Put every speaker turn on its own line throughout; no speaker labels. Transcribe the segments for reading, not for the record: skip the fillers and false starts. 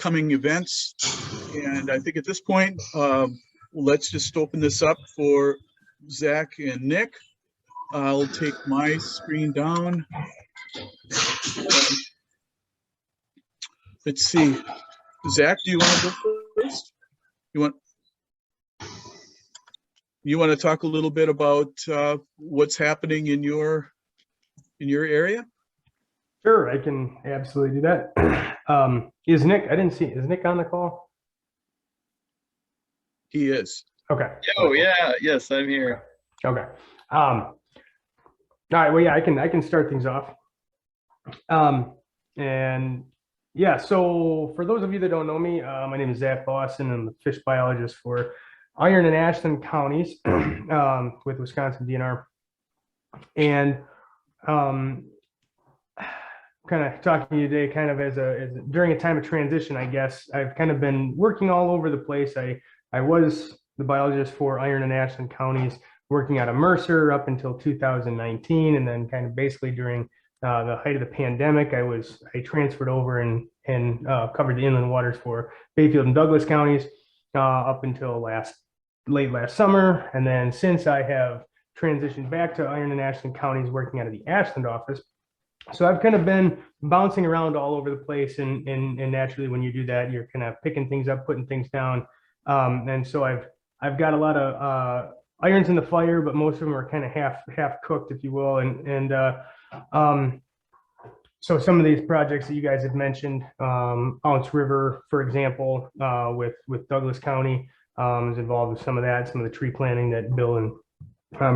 upcoming events. And I think at this point, let's just open this up for Zach and Nick. I'll take my screen down. Let's see. Zach, do you want to go first? You want to talk a little bit about what's happening in your area?
Sure, I can absolutely do that. Is Nick? I didn't see. Is Nick on the call?
He is.
Okay.
Oh yeah, yes, I'm here.
Okay. All right. Well, yeah, I can start things off. And yeah, so for those of you that don't know me, my name is Zach Lawson. I'm a fish biologist for Iron and Ashland counties with Wisconsin DNR, and kind of talking to you today, kind of as during a time of transition, I guess. I've kind of been working all over the place. I was the biologist for Iron and Ashland counties, working out of Mercer up until 2019, and then kind of basically during the height of the pandemic, I transferred over and covered the inland waters for Bayfield and Douglas counties up until late last summer. And then since I have transitioned back to Iron and Ashland counties, working out of the Ashland office. So I've kind of been bouncing around all over the place, and naturally when you do that, you're kind of picking things up, putting things down. And so I've got a lot of irons in the fire, but most of them are kind of half cooked, if you will. So some of these projects that you guys have mentioned, Ounce River, for example, with Douglas County, is involved with some of that, some of the tree planting that Bill and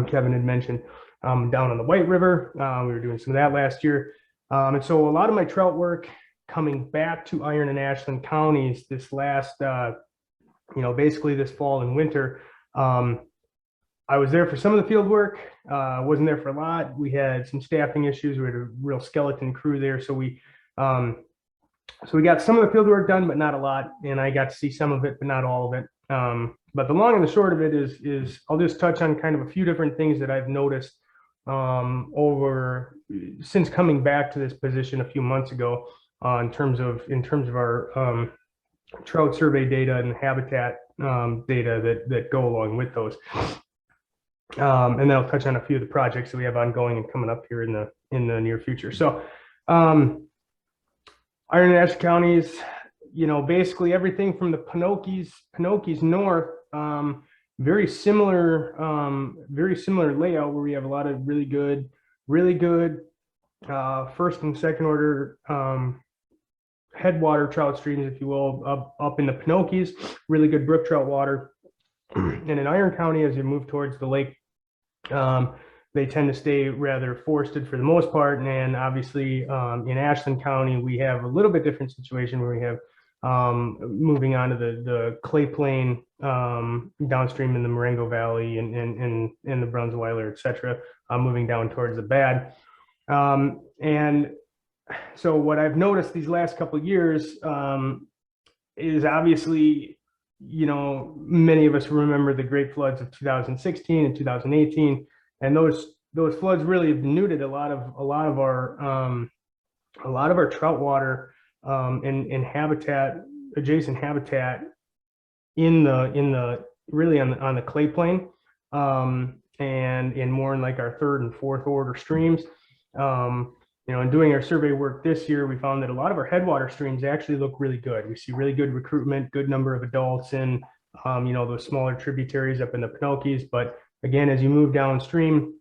Kevin had mentioned. Down on the White River, we were doing some of that last year. And so a lot of my trout work coming back to Iron and Ashland counties this last, basically this fall and winter. I was there for some of the field work, wasn't there for a lot. We had some staffing issues. We had a real skeleton crew there. So we got some of the field work done, but not a lot. And I got to see some of it, but not all of it. But the long and the short of it is I'll just touch on kind of a few different things that I've noticed since coming back to this position a few months ago, in terms of our trout survey data and habitat data that go along with those. And then I'll touch on a few of the projects that we have ongoing and coming up here in the near future. So Iron and Ashland counties, basically everything from the Pinocchis north, very similar layout where we have a lot of really good first and second order headwater trout streams, if you will, up in the Pinocchis, really good brook trout water. And in Iron County, as you move towards the lake, they tend to stay rather forested for the most part. And obviously in Ashland County, we have a little bit different situation where we have moving on to the clay plain downstream in the Marengo Valley and the Brunsweiler, et cetera, moving down towards the Bad. And so what I've noticed these last couple of years is obviously, many of us remember the great floods of 2016 and 2018, and those floods really have denuded a lot of our trout water and habitat, adjacent habitat in the really on the clay plain, and more in like our third and fourth order streams. In doing our survey work this year, we found that a lot of our headwater streams actually look really good. We see really good recruitment, good number of adults in, those smaller tributaries up in the Pinocchis. But again, as you move downstream,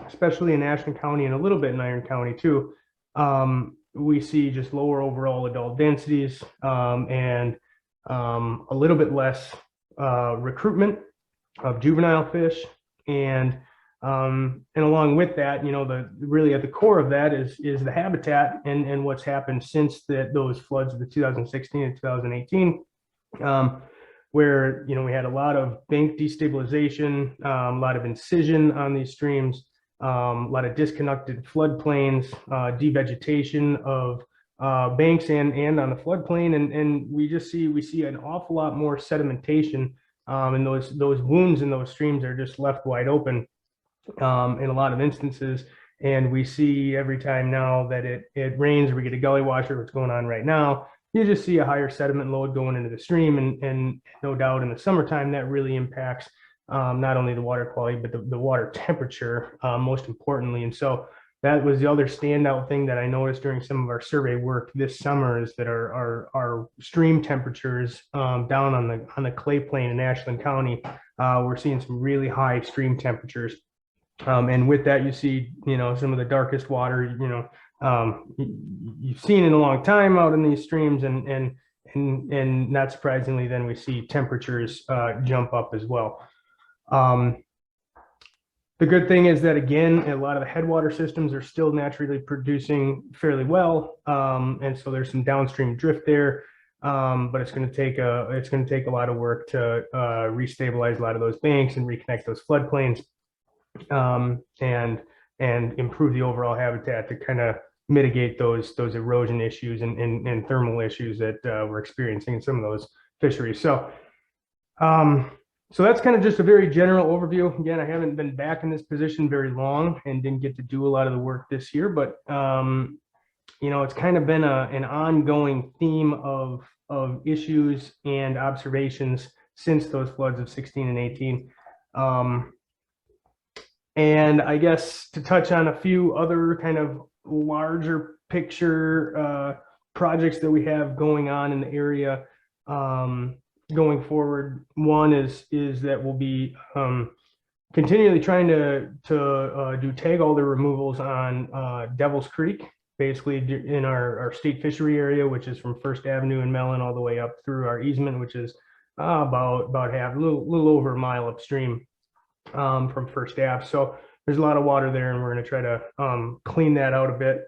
especially in Ashland County and a little bit in Iron County too, we see just lower overall adult densities and a little bit less recruitment of juvenile fish. And along with that, really at the core of that is the habitat and what's happened since those floods of the 2016 and 2018, where we had a lot of bank destabilization, a lot of incision on these streams, a lot of disconnected floodplains, devegetation of banks and on the floodplain, and we see an awful lot more sedimentation, and those wounds in those streams are just left wide open in a lot of instances. And we see every time now that it rains or we get a gully washer, what's going on right now, you just see a higher sediment load going into the stream, and no doubt in the summertime that really impacts not only the water quality but the water temperature, most importantly. And so that was the other standout thing that I noticed during some of our survey work this summer, is that our stream temperatures down on the clay plain in Ashland County, we're seeing some really high stream temperatures. And with that, you see, some of the darkest water, you've seen in a long time out in these streams, and not surprisingly, then we see temperatures jump up as well. The good thing is that, again, a lot of the headwater systems are still naturally producing fairly well, and so there's some downstream drift there, but it's going to take a lot of work to restabilize a lot of those banks and reconnect those floodplains, and improve the overall habitat to kind of mitigate those erosion issues and thermal issues that we're experiencing in some of those fisheries. So that's kind of just a very general overview. Again, I haven't been back in this position very long and didn't get to do a lot of the work this year, but it's kind of been an ongoing theme of issues and observations since those floods of 16 and 18. And I guess to touch on a few other kind of larger picture projects that we have going on in the area going forward. One is that we'll be continually trying to do tag alder removals on Devil's Creek, basically in our state fishery area, which is from First Avenue and Mellon all the way up through our easement, which is about half, a little over a mile upstream from First Ave. So there's a lot of water there, and we're going to try to clean that out a bit.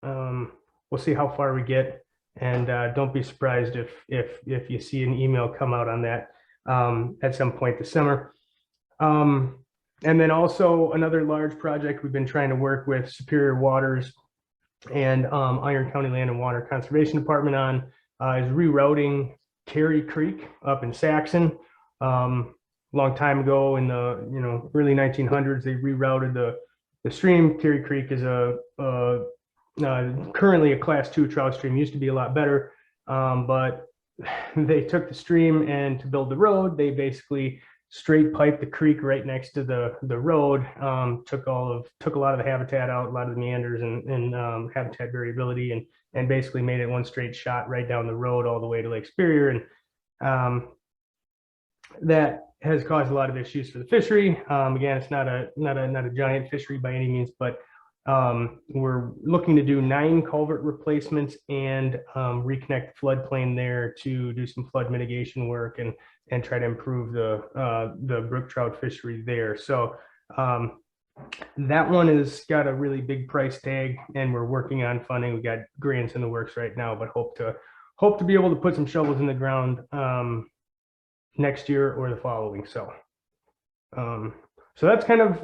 We'll see how far we get, and don't be surprised if you see an email come out on that at some point this summer. And then also another large project we've been trying to work with Superior Waters and Iron County Land and Water Conservation Department on is rerouting Carey Creek up in Saxon. Long time ago in the early 1900s, they rerouted the stream. Carey Creek is currently a class 2 trout stream. Used to be a lot better, but they took the stream, and to build the road, they basically straight piped the creek right next to the road. Took a lot of the habitat out, a lot of the meanders and habitat variability, and basically made it one straight shot right down the road all the way to Lake Superior. And that has caused a lot of issues for the fishery. Again, it's not a giant fishery by any means, but we're looking to do 9 culvert replacements and reconnect the floodplain there to do some flood mitigation work and try to improve the brook trout fishery there. So that one has got a really big price tag, and we're working on funding. We got grants in the works right now, but hope to be able to put some shovels in the ground next year or the following. So that's kind of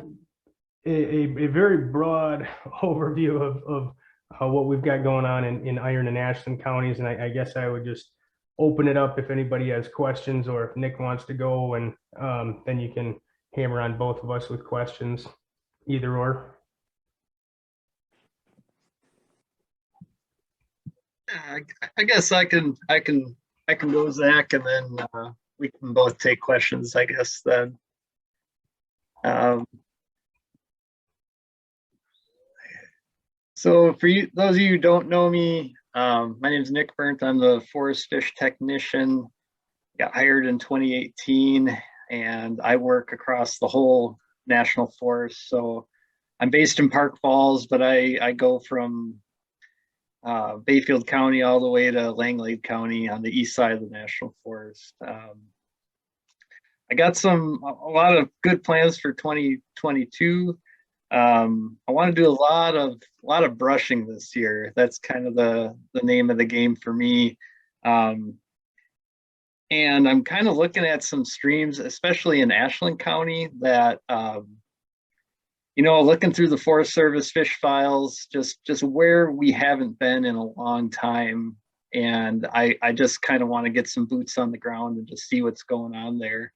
a very broad overview of what we've got going on in Iron and Ashland counties. And I guess I would just open it up if anybody has questions, or if Nick wants to go, and then you can hammer on both of us with questions, either or.
I guess I can go, Zach, and then we can both take questions, I guess, then. So for you, those of you who don't know me, my name is Nick Berndt. I'm the forest fish technician. Got hired in 2018, and I work across the whole national forest. So I'm based in Park Falls, but I go from Bayfield County all the way to Langlade County on the east side of the national forest. I got a lot of good plans for 2022. I want to do a lot of brushing this year. That's kind of the name of the game for me. And I'm kind of looking at some streams, especially in Ashland County, that looking through the Forest Service fish files, just where we haven't been in a long time. And I just kind of want to get some boots on the ground and just see what's going on there.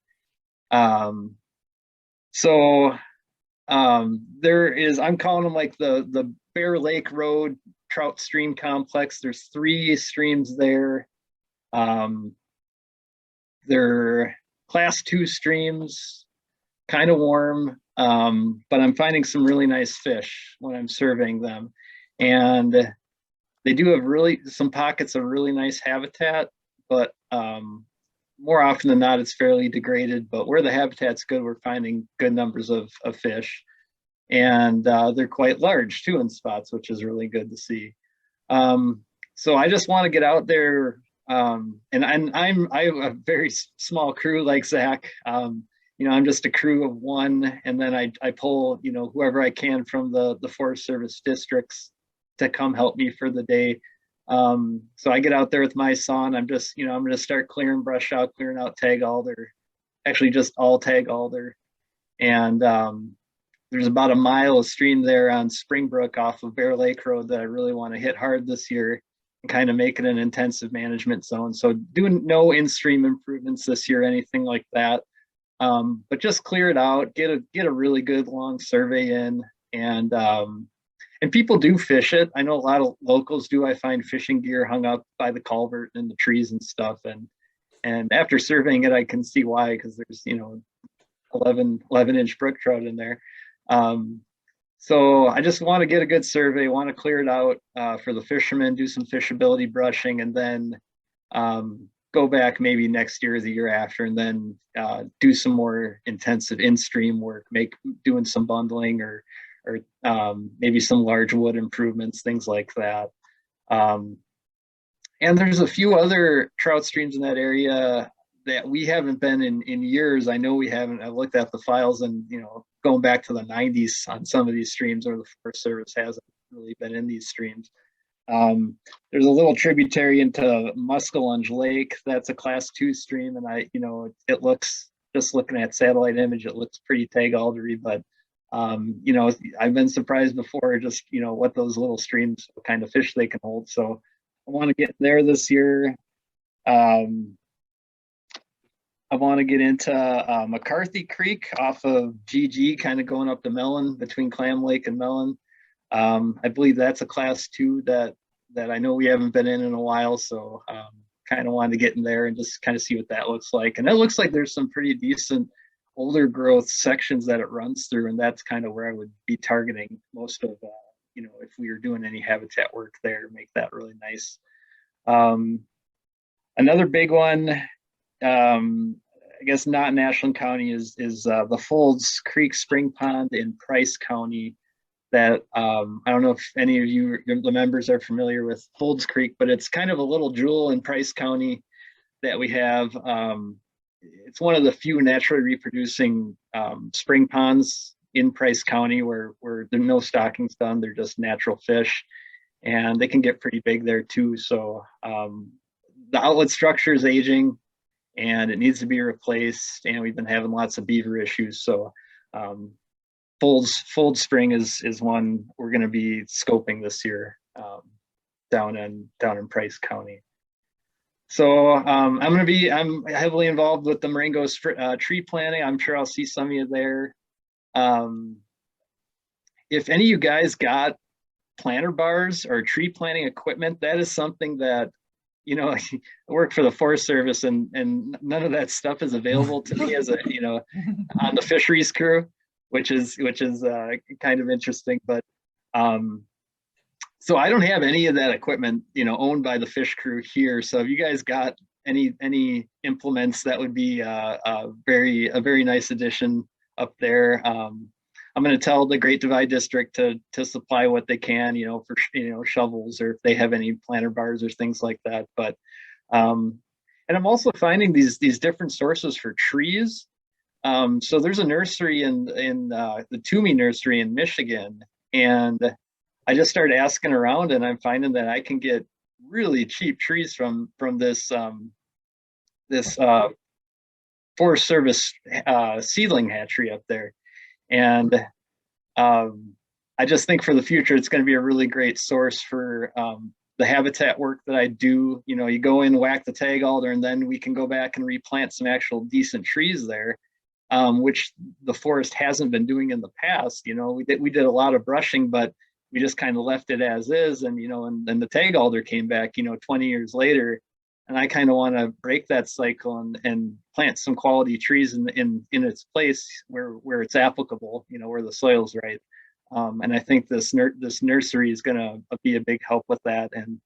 There is, I'm calling them like the Bear Lake Road Trout Stream Complex. There's 3 streams there. They're class 2 streams, kind of warm, but I'm finding some really nice fish when I'm surveying them. And they do have some pockets of really nice habitat, but more often than not, it's fairly degraded. But where the habitat's good, we're finding good numbers of fish. And they're quite large too in spots, which is really good to see. So I just want to get out there, and I have a very small crew like Zach. I'm just a crew of 1, and then I pull whoever I can from the Forest Service districts to come help me for the day. So I get out there with my sawn. I'm just I'm going to start clearing brush out, clearing out tag alder, actually just all tag alder, and there's about a mile of stream there on Springbrook off of Bear Lake Road that I really want to hit hard this year and kind of make it an intensive management zone. So doing no in-stream improvements this year, anything like that. But just clear it out, get a really good long survey in, and people do fish it. I know a lot of locals do. I find fishing gear hung up by the culvert and the trees and stuff. And after surveying it, I can see why, because there's 11-inch brook trout in there. So I just want to get a good survey, want to clear it out for the fishermen, do some fishability brushing, and then go back maybe next year or the year after, and then do some more intensive in-stream work, doing some bundling or maybe some large wood improvements, things like that. And there's a few other trout streams in that area that we haven't been in years. I know we haven't. I looked at the files, and going back to the 90s on some of these streams, or the Forest Service hasn't really been in these streams. There's a little tributary into Muskellunge Lake. That's a class 2 stream, and it looks, just looking at satellite image, it looks pretty tag aldery, but I've been surprised before, just what those little streams, what kind of fish they can hold. So I want to get there this year. I want to get into McCarthy Creek off of GG, kind of going up to Mellon, between Clam Lake and Mellon. I believe that's a class 2 that I know we haven't been in a while, so kind of wanted to get in there and just kind of see what that looks like. And it looks like there's some pretty decent older growth sections that it runs through, and that's kind of where I would be targeting most of, if we were doing any habitat work there, make that really nice. Another big one, I guess not in Ashland County, is the Folds Creek Spring Pond in Price County. That I don't know if any of you, the members, are familiar with Folds Creek, but it's kind of a little jewel in Price County that we have. It's one of the few naturally reproducing spring ponds in Price County where there are no stockings done. They're just natural fish, and they can get pretty big there too. So the outlet structure is aging, and it needs to be replaced, and we've been having lots of beaver issues. So Folds Spring is one we're going to be scoping this year down in Price County. So I'm heavily involved with the Marengo tree planting. I'm sure I'll see some of you there. If any of you guys got planter bars or tree planting equipment, that is something that, I work for the Forest Service, and none of that stuff is available to me as a, on the fisheries crew, which is kind of interesting. But so I don't have any of that equipment, owned by the fish crew here. So if you guys got any implements, that would be a very nice addition up there. I'm going to tell the Great Divide District to supply what they can, for shovels, or if they have any planter bars or things like that. But and I'm also finding these different sources for trees. So there's a nursery in the Toomey Nursery in Michigan, and I just started asking around, and I'm finding that I can get really cheap trees from this Forest Service seedling hatchery up there. And I just think for the future, it's going to be a really great source for the habitat work that I do. You go in, whack the tag alder, and then we can go back and replant some actual decent trees there, which the forest hasn't been doing in the past. We did a lot of brushing, but we just kind of left it as is. And, and then the tag alder came back, 20 years later, And I kind of want to break that cycle and plant some quality trees in its place where it's applicable, you know, where the soil's right. And I think this nursery is going to be a big help with that. And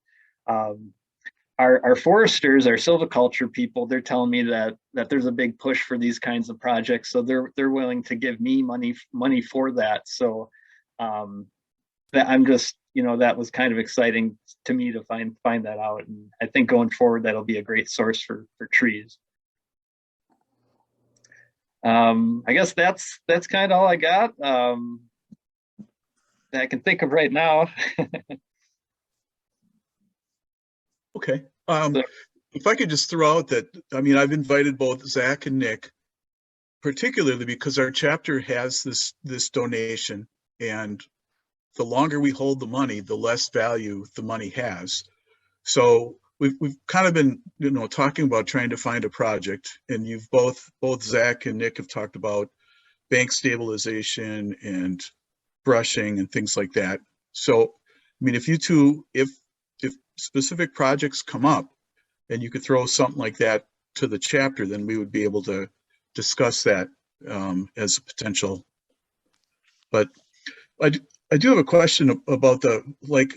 our foresters, our silviculture people, they're telling me that there's a big push for these kinds of projects, so they're willing to give me money for that. So that I'm just, you know, that was kind of exciting to me to find that out, and I think going forward that'll be a great source for trees. I guess that's kind of all I got that I can think of right now.
Okay. If I could just throw out that, I mean, I've invited both Zach and Nick, particularly because our chapter has this donation, and the longer we hold the money, the less value the money has. So we've kind of been, you know, talking about trying to find a project, and you've both Zach and Nick have talked about bank stabilization and brushing and things like that. So, I mean, if you two, if specific projects come up and you could throw something like that to the chapter, then we would be able to discuss that as a potential. But I do have a question about like,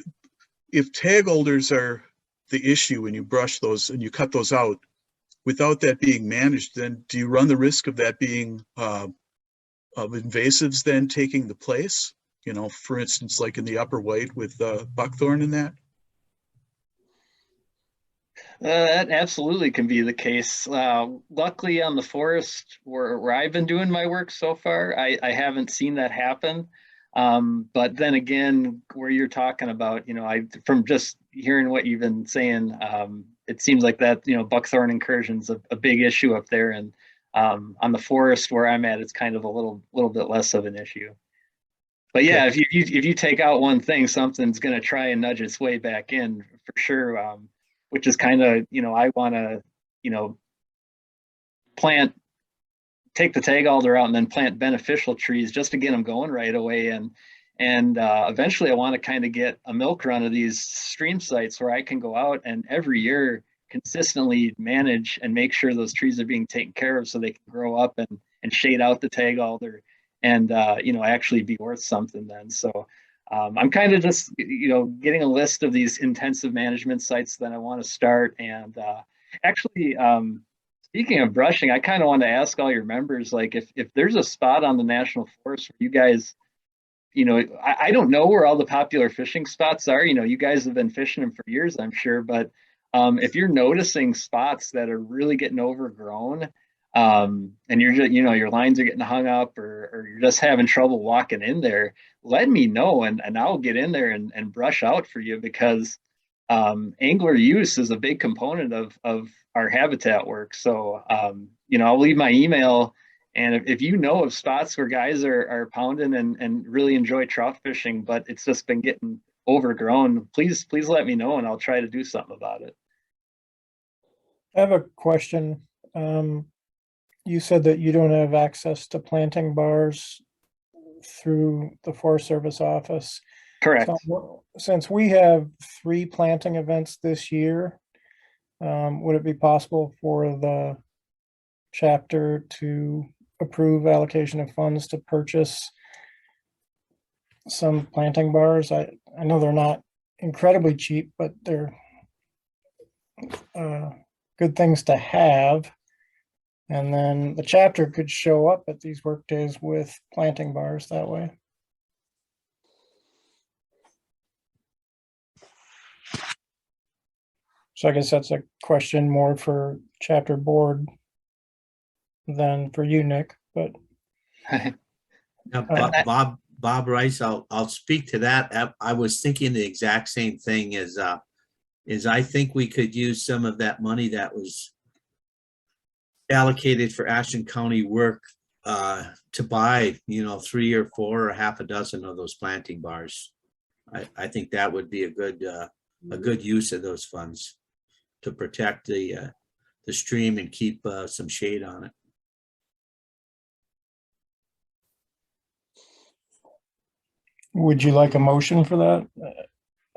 if tag holders are the issue when you brush those and you cut those out without that being managed, then do you run the risk of that being of invasives then taking the place? You know, for instance, like in the upper white with buckthorn and that?
That absolutely can be the case. Luckily, on the forest where I've been doing my work so far, I haven't seen that happen. But then again, where you're talking about, you know, from just hearing what you've been saying, it seems like that, you know, buckthorn incursion's a big issue up there, and on the forest where I'm at, it's kind of a little bit less of an issue. But yeah,
Okay.
if you take out one thing, something's going to try and nudge its way back in for sure. Which is kind of, you know, I want to, you know, take the tag alder out and then plant beneficial trees just to get them going right away. And eventually I want to kind of get a milk run of these stream sites where I can go out and every year consistently manage and make sure those trees are being taken care of so they can grow up and shade out the tag alder and, you know, actually be worth something then. So I'm kind of just, you know, getting a list of these intensive management sites that I want to start. And actually, speaking of brushing, I kind of want to ask all your members, like, if there's a spot on the National Forest where you guys, you know, I don't know where all the popular fishing spots are. You know, you guys have been fishing them for years, I'm sure. But if you're noticing spots that are really getting overgrown, and you're just, you know, your lines are getting hung up or you're just having trouble walking in there, let me know and I'll get in there and brush out for you, because angler use is a big component of our habitat work. So, you know, I'll leave my email, and if you know of spots where guys are pounding and really enjoy trout fishing, but it's just been getting overgrown, please let me know and I'll try to do something about it.
I have a question. You said that you don't have access to planting bars through the Forest Service office.
Correct.
So, since we have 3 planting events this year, would it be possible for the chapter to approve allocation of funds to purchase some planting bars? I know they're not incredibly cheap, but they're good things to have. And then the chapter could show up at these work days with planting bars that way. So I guess that's a question more for chapter board than for you, Nick, but.
Now, Bob Rice, I'll speak to that. I was thinking the exact same thing as I think we could use some of that money that was allocated for Ashland County work to buy, you know, 3 or 4 or half a dozen of those planting bars. I think that would be a good use of those funds to protect the stream and keep some shade on it.
Would you like a motion for that?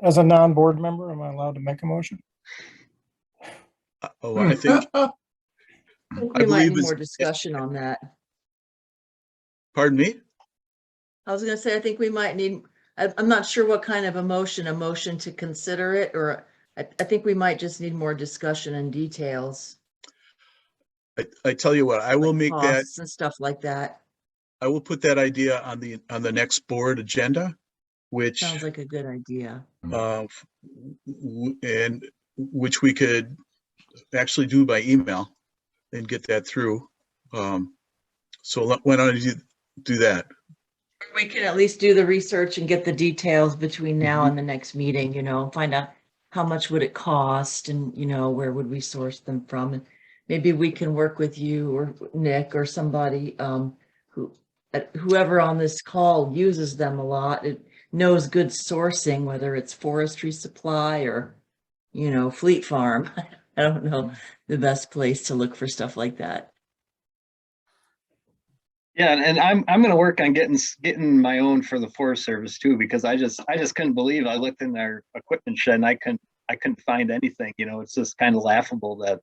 As a non-board member, am I allowed to make a motion?
Oh, I think,
I think we
I
might
believe
need
it's-
more discussion on that.
pardon me?
I was gonna say, I think we might need, I'm not sure what kind of a motion to consider it, or I think we might just need more discussion and details.
I tell you what, I will
like
make that,
costs and stuff like that.
I will put that idea on the next board agenda, which,
Sounds like a good idea.
and which we could actually do by email and get that through. So why don't you do that?
We can at least do the research and get the details between now
Mhm.
and the next meeting, find out how much would it cost and, where would we source them from? And maybe we can work with you or Nick or somebody, whoever on this call uses them a lot. It knows good sourcing, whether it's forestry supply or, Fleet Farm. I don't know the best place to look for stuff like that.
Yeah, and I'm gonna work on getting my own for the Forest Service too, because I just couldn't believe, I looked in their equipment shed and I couldn't find anything. It's just kind of laughable that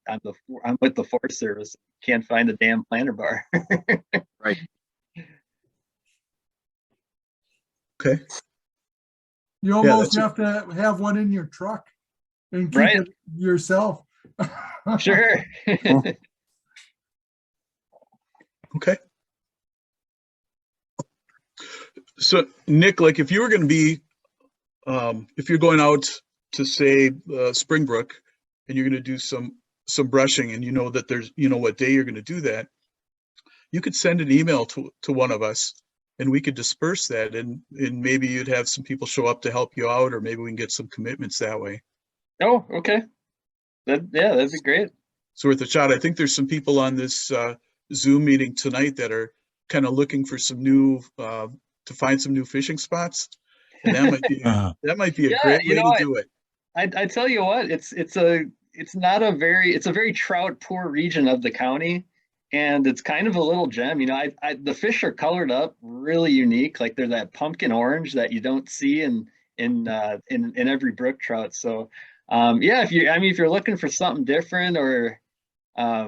I'm with the Forest Service, can't find a damn planter bar.
Right.
Okay,
You almost
that's
have to have one in your truck and keep
Right.
it yourself.
Sure.
okay. So Nick, like if you were going to be, if you're going out to say Springbrook and you're going to do some brushing and that there's, what day you're going to do that, you could send an email to one of us and we could disperse that and maybe you'd have some people show up to help you out, or maybe we can get some commitments that way.
Oh, okay. That'd be great.
It's worth a shot. I think there's some people on this Zoom meeting tonight that are kind of looking for some new, to find some new fishing spots. And that might be a
Yeah,
great way to do it.
I tell you what, it's a very trout poor region of the county, and it's kind of a little gem. The fish are colored up really unique, like they're that pumpkin orange that you don't see in every brook trout. So yeah, if you're looking for something different, or I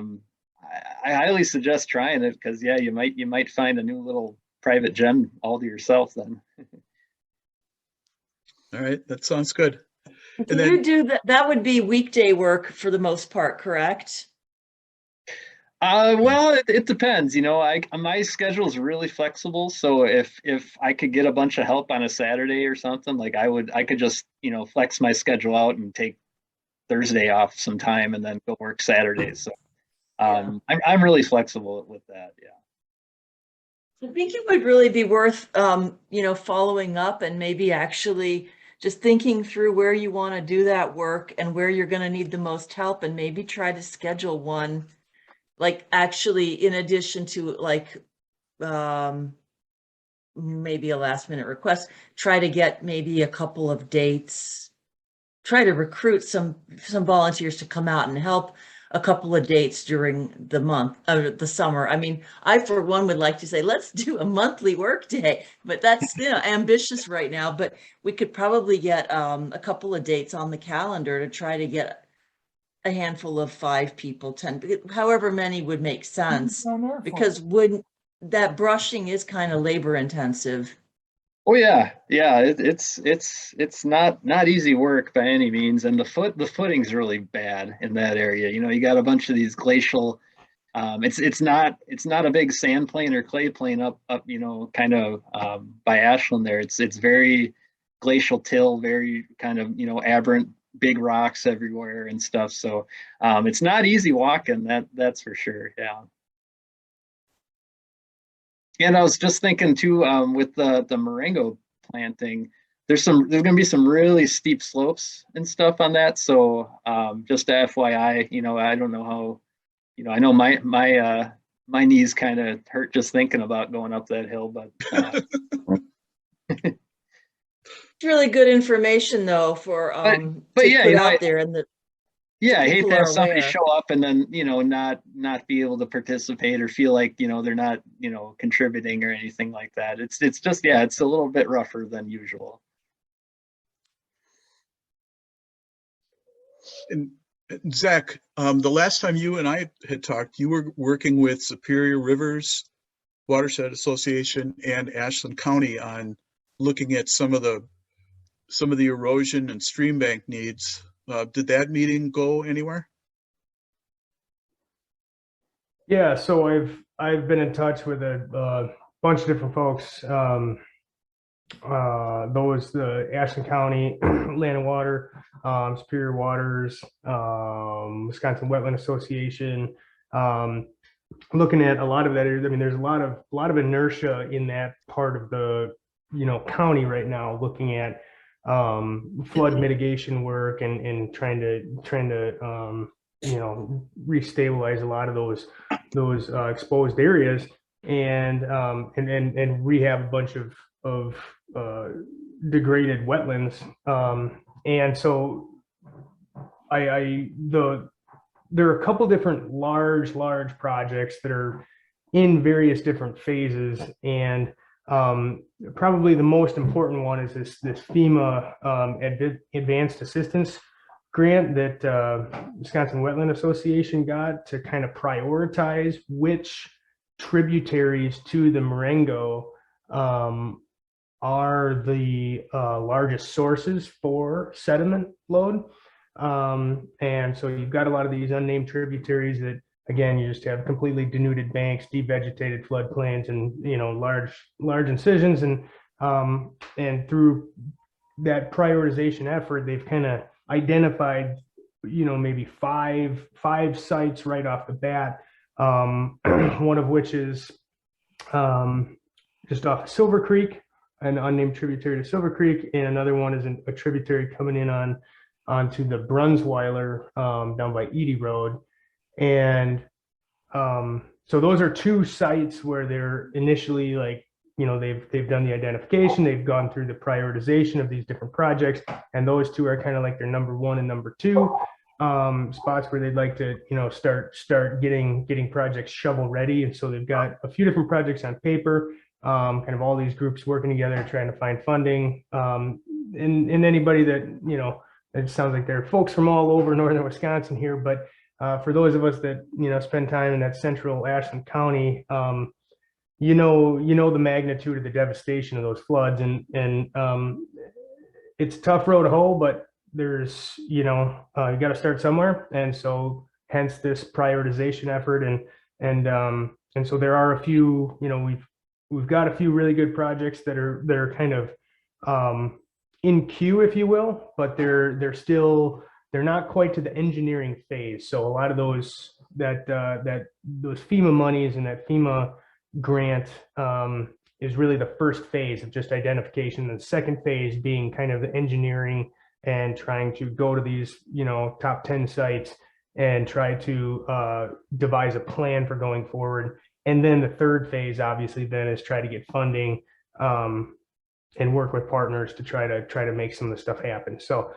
highly suggest trying it, because yeah, you might find a new little private gem all to yourself then.
All right, that sounds good.
Can you do that? That would be weekday work for the most part, correct?
Well, it depends. My schedule is really flexible. So if I could get a bunch of help on a Saturday or something, like I could just, flex my schedule out and take Thursday off sometime and then go work Saturdays. So I'm really flexible with that. Yeah.
I think it would really be worth, following up and maybe actually just thinking through where you want to do that work and where you're going to need the most help, and maybe try to schedule one, like actually in addition to like, maybe a last minute request, try to get maybe a couple of dates, try to recruit some volunteers to come out and help a couple of dates during the month of the summer. I mean, I for one would like to say, let's do a monthly work day, but that's, ambitious right now, but we could probably get a couple of dates on the calendar to try to get a handful of 5 people, 10, however many would make sense,
Down there for
because that brushing is kind of labor intensive.
Oh yeah. It's not easy work by any means, and the footing's really bad in that area. You got a bunch of these glacial. It's not a big sand plain or clay plain up kind of by Ashland there. It's very glacial till, very kind of aberrant, big rocks everywhere and stuff. So it's not easy walking. That's for sure. Yeah. And I was just thinking too, with the Marengo planting, there's going to be some really steep slopes and stuff on that. So just FYI, I don't know how, I know my knees kind of hurt just thinking about going up that hill, but
It's really good information though for
but
to
yeah,
put out there, and the
yeah, I hate
people
to have
are
somebody
aware.
show up and then, not be able to participate or feel like, they're not, contributing or anything like that. It's just, yeah, it's a little bit rougher than usual.
And Zach, the last time you and I had talked, you were working with Superior Rivers Watershed Association and Ashland County on looking at some of the erosion and stream bank needs. Did that meeting go anywhere?
Yeah, so I've been in touch with a bunch of different folks. The Ashland County Land and Water, Superior Waters, Wisconsin Wetland Association. Looking at a lot of that, I mean, there's a lot of inertia in that part of the county right now, looking at flood mitigation work and trying to restabilize a lot of those exposed areas and rehab a bunch of degraded wetlands. And so there are a couple different large projects that are in various different phases, and probably the most important one is this FEMA Advanced Assistance Grant that Wisconsin Wetland Association got to kind of prioritize which tributaries to the Marengo are the largest sources for sediment load. And so you've got a lot of these unnamed tributaries that, again, you just have completely denuded banks, devegetated floodplains, and large incisions. And through that prioritization effort, they've kind of identified maybe five sites right off the bat. One of which is just off of Silver Creek, an unnamed tributary to Silver Creek, and another one is a tributary coming in onto the Brunsweiler down by Edie Road. And so those are two sites where they're initially they've done the identification, they've gone through the prioritization of these different projects, and those two are kind of like their number one and number two spots where they'd like to start getting projects shovel ready. And so they've got a few different projects on paper, kind of all these groups working together trying to find funding, and anybody that it sounds like there are folks from all over northern Wisconsin here, but for those of us that spend time in that central Ashland County, the magnitude of the devastation of those floods, and it's a tough road to hoe, but there's you got to start somewhere, and so hence this prioritization effort, and so there are a few, we've got a few really good projects that are kind of in queue, if you will, but they're not quite to the engineering phase. So a lot of those those FEMA monies and that FEMA grant is really the first phase of just identification, and the second phase being kind of the engineering and trying to go to these top 10 sites and try to devise a plan for going forward. And then the third phase obviously then is try to get funding and work with partners to try to make some of the stuff happen. So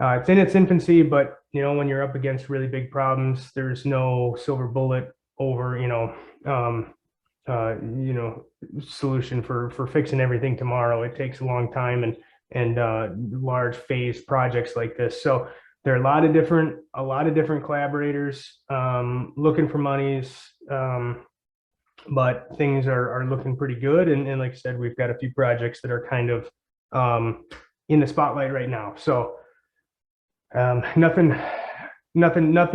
it's in its infancy, but when you're up against really big problems, there's no silver bullet over solution for fixing everything tomorrow. It takes a long time and large phase projects like this. So there are a lot of different collaborators looking for monies, but things are looking pretty good. And like I said, we've got a few projects that are kind of in the spotlight right now. So nothing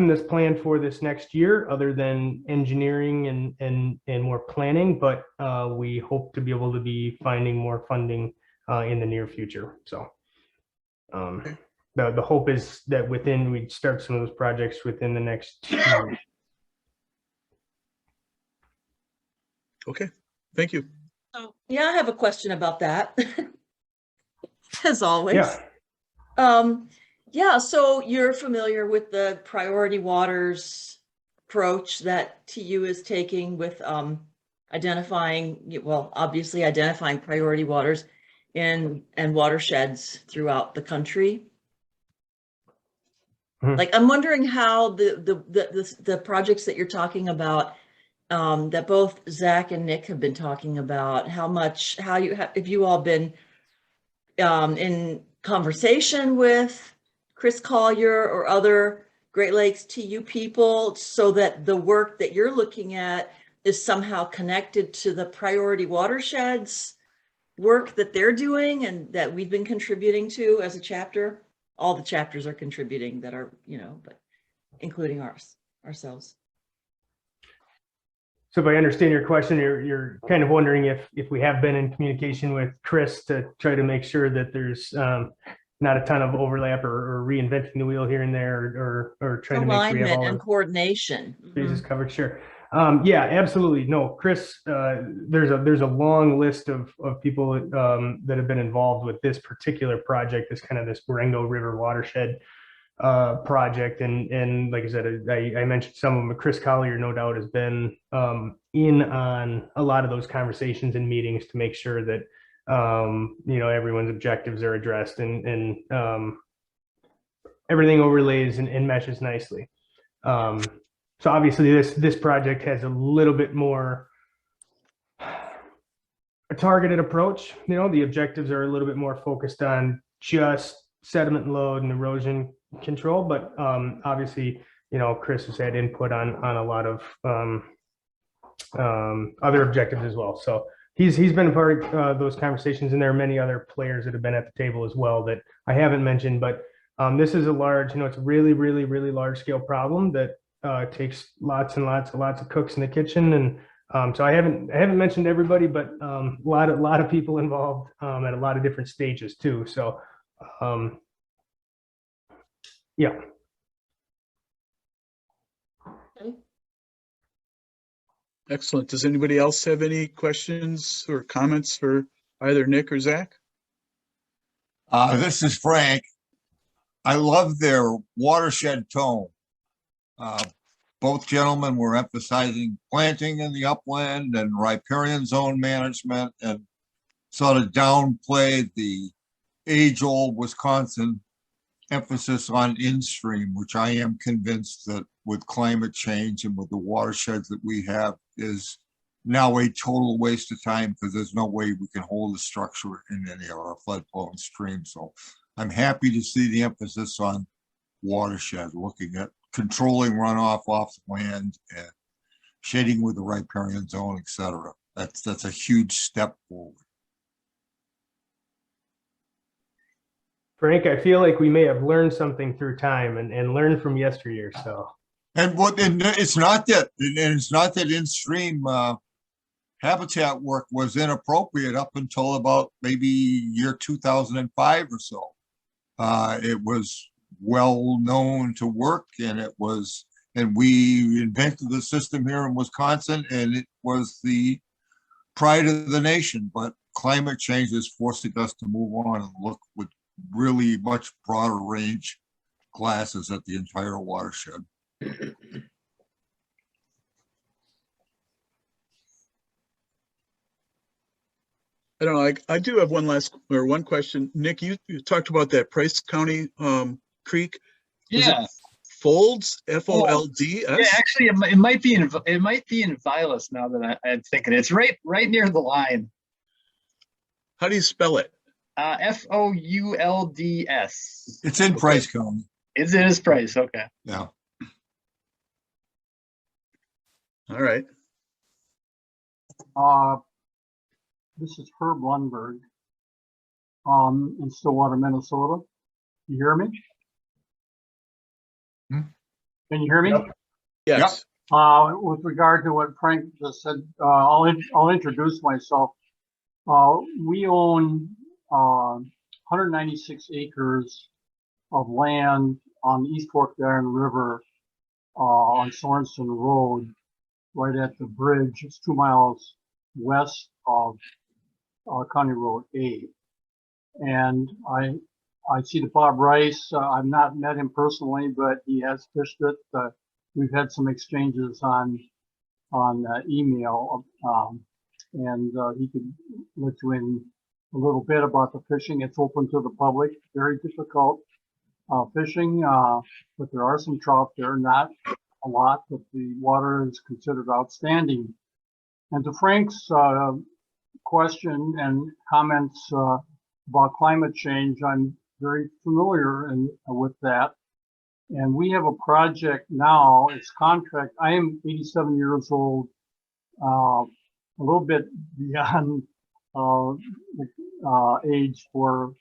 that's planned for this next year other than engineering and more planning, but we hope to be able to be finding more funding in the near future. So the hope is that we'd start some of those projects within the next 2 years.
Okay, thank you.
So, yeah, I have a question about that. As always.
Yeah.
Yeah, so you're familiar with the priority waters approach that TU is taking with identifying priority waters and watersheds throughout the country.
Mhm.
Like, I'm wondering how the projects that you're talking about, that both Zach and Nick have been talking about, have you all been in conversation with Chris Collier or other Great Lakes to you people so that the work that you're looking at is somehow connected to the priority watersheds work that they're doing and that we've been contributing to as a chapter? All the chapters are contributing that are, but including ourselves.
So if I understand your question, you're kind of wondering if we have been in communication with Chris to try to make sure that there's not a ton of overlap or reinventing the wheel here and there, or trying to make sure we have
Alignment
all
and
the
coordination.
bases covered. Sure. Yeah, absolutely. No, Chris, there's a long list of people that have been involved with this particular project, this Marengo River watershed project. And like I said, I mentioned some of them, but Chris Collier no doubt has been in on a lot of those conversations and meetings to make sure that everyone's objectives are addressed and everything overlays and meshes nicely. So obviously this project has a little bit more a targeted approach. The objectives are a little bit more focused on just sediment load and erosion control, but obviously, Chris has had input on a lot of other objectives as well. So he's been a part of those conversations, and there are many other players that have been at the table as well that I haven't mentioned. But this is a large, it's a really, really, really large scale problem that takes lots and lots of cooks in the kitchen. And so I haven't mentioned everybody, but a lot of people involved at a lot of different stages too. So yeah.
Excellent. Does anybody else have any questions or comments for either Nick or Zach?
This is Frank. I love their watershed tone. Both gentlemen were emphasizing planting in the upland and riparian zone management, and sort of downplayed the age-old Wisconsin emphasis on in-stream, which I am convinced that with climate change and with the watersheds that we have is now a total waste of time, because there's no way we can hold the structure in any of our flood-prone streams. So I'm happy to see the emphasis on watershed, looking at controlling runoff off the land and shading with the riparian zone, etc. That's a huge step forward.
Frank, I feel like we may have learned something through time and learned from yesteryear. So,
and it's not that in-stream habitat work was inappropriate up until about maybe year 2005 or so. It was well known to work, and we invented the system here in Wisconsin, and it was the pride of the nation. But climate change is forcing us to move on and look with really much broader range glasses at the entire watershed.
I don't know. I do have one question. Nick, you talked about that Price County creek. Was
Yeah.
it Folds, F-O-L-D-S?
Yeah, actually, it might be in Vilas now that I'm thinking. It's right near the line.
How do you spell it?
F-O-U-L-D-S.
It's in Price County.
It is Price. Okay.
Yeah.
All right.
This is Herb Lundberg in Stillwater, Minnesota. You hear me? Can you hear me?
Yep.
Yes.
With regard to what Frank just said, I'll introduce myself. We own 196 acres of land on the East Fork Iron River on Sorensen Road, right at the bridge. It's 2 miles west of County Road A. And I see that Bob Rice, I've not met him personally, but he has fished it. We've had some exchanges on email, and he could let you in a little bit about the fishing. It's open to the public, very difficult fishing, but there are some trout there, not a lot, but the water is considered outstanding. And to Frank's question and comments about climate change, I'm very familiar with that. And we have a project now, it's contract, I am 87 years old, a little bit beyond age for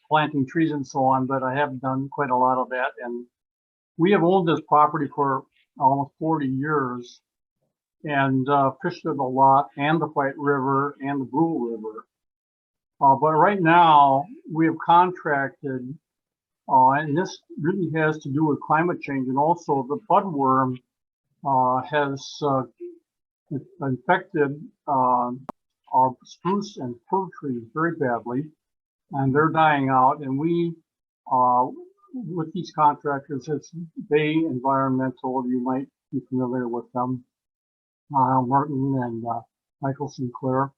planting trees and so on, but I have done quite a lot of that. And we have owned this property for almost 40 years and fished it a lot, and the White River and the Brule River. But right now we have contracted, and this really has to do with climate change, and also the budworm has infected our spruce and fir trees very badly, and they're dying out. And we, with these contractors, it's Bay Environmental, you might be familiar with them, Martin and Michael Sinclair.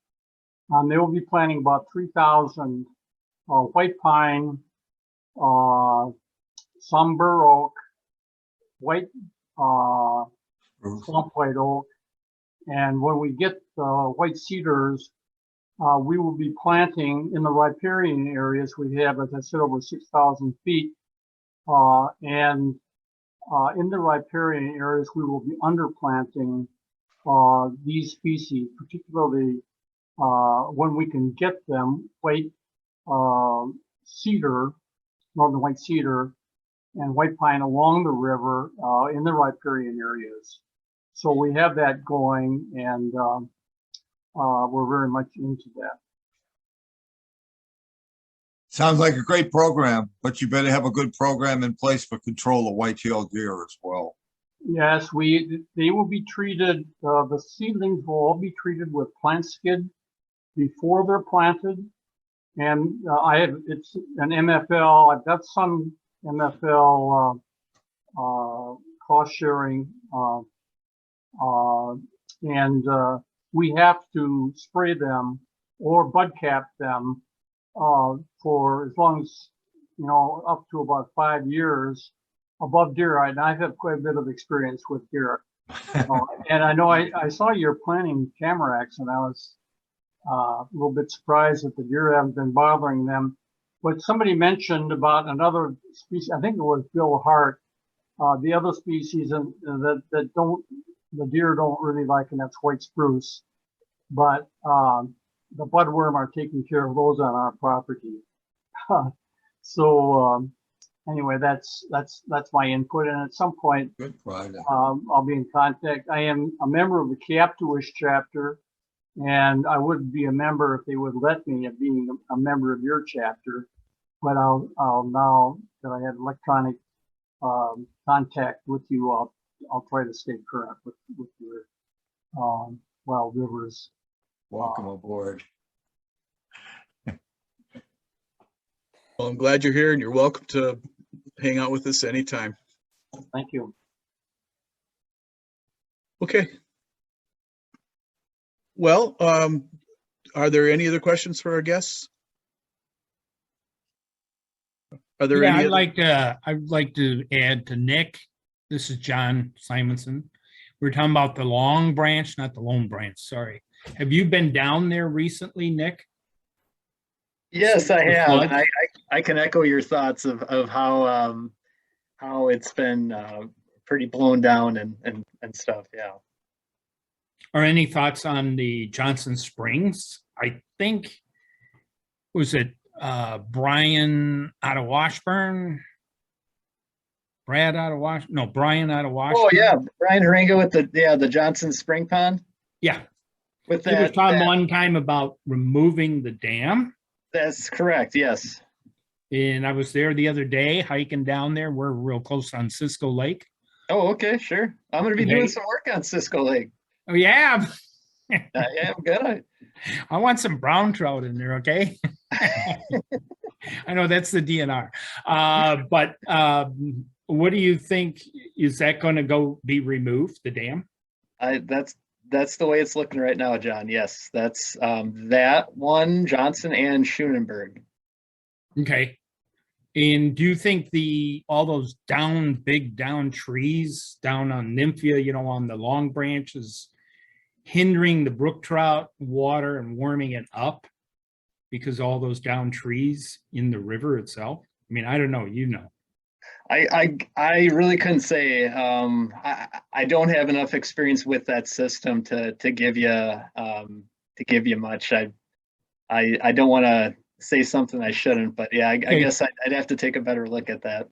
They will be planting about 3,000 white pine, some bur oak, white swamp white oak, and when we get the white cedars, we will be planting in the riparian areas. We have, as I said, over 6,000 feet, and in the riparian areas, we will be underplanting these species, particularly when we can get them, white cedar, northern white cedar, and white pine along the river in the riparian areas. So we have that going, and we're very much into that.
Sounds like a great program, but you better have a good program in place for control of white-tailed deer as well.
Yes, they will be treated, the seedlings will all be treated with plant skid before they're planted. And it's an MFL, I've got some MFL cost sharing, and we have to spray them or bud cap them for as long as, up to about 5 years above deer. And I've had quite a bit of experience with deer. And I know I saw you're planting tamaracks, and I was a little bit surprised that the deer haven't been bothering them. But somebody mentioned about another species, I think it was Bill Hart, the other species that the deer don't really like, and that's white spruce. But the budworm are taking care of those on our property. So anyway, that's my input. And at some point,
Good Friday.
I'll be in contact. I am a member of the Captuish chapter, and I would be a member if they would let me, of being a member of your chapter. But I'll now that I have electronic contact with you, I'll try to stay current with your Wild Rivers.
Welcome aboard.
Well, I'm glad you're here, and you're welcome to hang out with us anytime.
Thank you.
Okay. Well, are there any other questions for our guests? Are there
Yeah,
any?
I'd like to add to Nick. This is John Simonson. We're talking about the Long Branch, not the Lone Branch. Sorry. Have you been down there recently, Nick?
Yes, I
The
have.
flood?
And I can echo your thoughts of how it's been pretty blown down and stuff. Yeah.
Or any thoughts on the Johnson Springs? I think, was it Brian out of Washburn? Brad out of Washburn? No, Brian out of Washburn.
Oh yeah, Brian Haringa with the Johnson Spring Pond.
Yeah.
With
He was
that,
talking one time about removing the dam.
that's correct. Yes.
And I was there the other day hiking down there. We're real close on Cisco Lake.
Oh, okay, sure. I'm going to be doing some work on Cisco Lake.
Oh, yeah.
Yeah, I'm good.
I want some brown trout in there, okay? I know that's the DNR. But what do you think? Is that going to be removed, the dam?
That's the way it's looking right now, John. Yes, that's that one, Johnson and Schoenenberg.
Okay. And do you think all those big down trees down on Nymphia, on the Long Branch is hindering the brook trout water and warming it up because all those down trees in the river itself? I mean, I don't know,
I really couldn't say. I don't have enough experience with that system to give you much. I don't want to say something I shouldn't, but yeah, I
Okay.
guess I'd have to take a better look at that.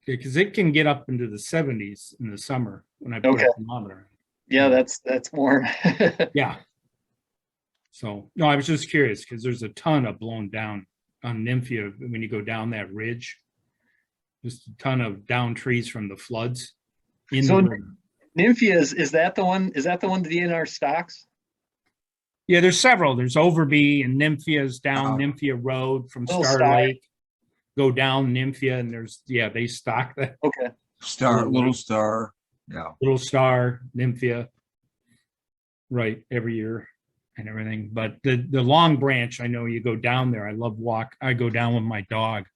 Because it can get up into the 70s in the summer when I put
Okay.
a thermometer.
Yeah, that's warm.
Yeah. So, no, I was just curious because there's a ton of blown down on Nymphia when you go down that ridge. Just a ton of down trees from the floods. In
So
the river.
Nymphia is that the one? Is that the one the DNR stocks?
Yeah, there's several. There's Overby and Nymphia's down
Uh,
Nymphia Road from
Little
Star
Star.
Lake. Go down Nymphia and there's, yeah, they stock that.
Okay.
Little Star, yeah.
Little Star, Nymphia. Right, every year and everything. But the Long Branch, I know you go down there. I go down with my dog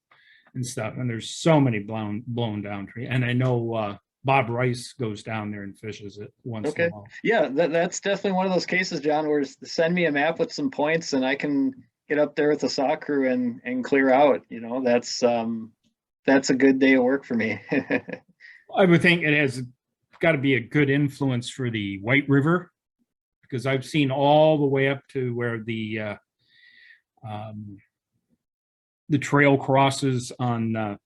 and stuff. And there's so many blown down trees. And I know Bob Rice goes down there and fishes it once in a while.
Yeah, that's definitely one of those cases, John, where send me a map with some points and I can get up there with the saw crew and clear out. You know, that's a good day of work for me.
I would think it has got to be a good influence for the White River, because I've seen all the way up to where the trail crosses on the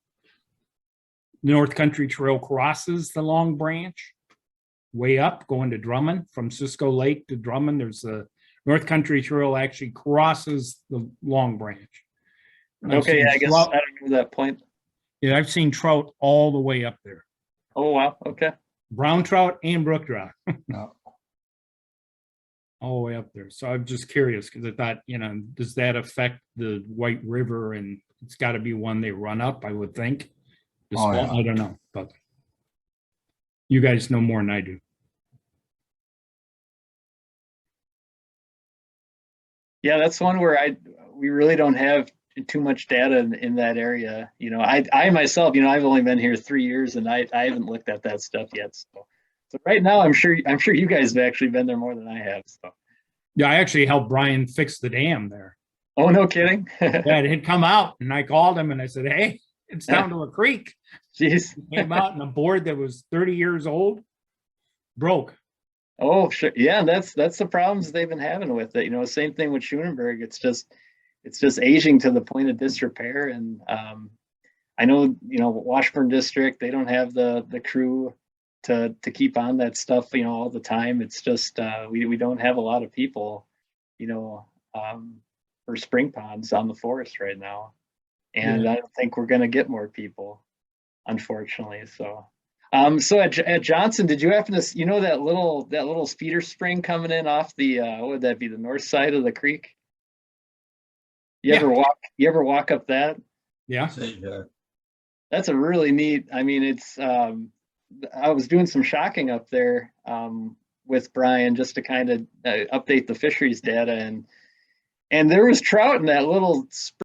North Country Trail crosses the Long Branch, way up going to Drummond from Cisco Lake to Drummond. There's a North Country Trail actually crosses the Long Branch.
Okay, yeah, I guess I don't know that point.
Yeah, I've seen trout all the way up there.
Oh wow, okay.
Brown trout and brook trout.
No.
All the way up there. So I'm just curious because I thought, does that affect the White River? And it's got to be one they run up, I would think. This
Oh,
fall.
yeah.
I don't know, but you guys know more than I do.
Yeah, that's one where we really don't have too much data in that area. I myself, I've only been here 3 years and I haven't looked at that stuff yet. So right now, I'm sure you guys have actually been there more than I have. So.
Yeah, I actually helped Brian fix the dam there.
Oh, no kidding.
Yeah, it had come out and I called him and I said, hey, it's down to a creek.
Jeez.
It came out and a board that was 30 years old broke.
Oh, sure. Yeah, that's the problems they've been having with it. Same thing with Schulenburg. It's just aging to the point of disrepair. And I know, Washburn District, they don't have the crew to keep on that stuff, all the time. It's just we don't have a lot of people, for spring ponds on the forest right now. And
Yeah.
I don't think we're gonna get more people, unfortunately. So so at Johnson, did you happen to that little speeder spring coming in off the what would that be, the north side of the creek? You ever walk up that?
Yeah.
That's a really neat, it's I was doing some shocking up there with Brian just to kind of update the fisheries data, and there was trout in that little spring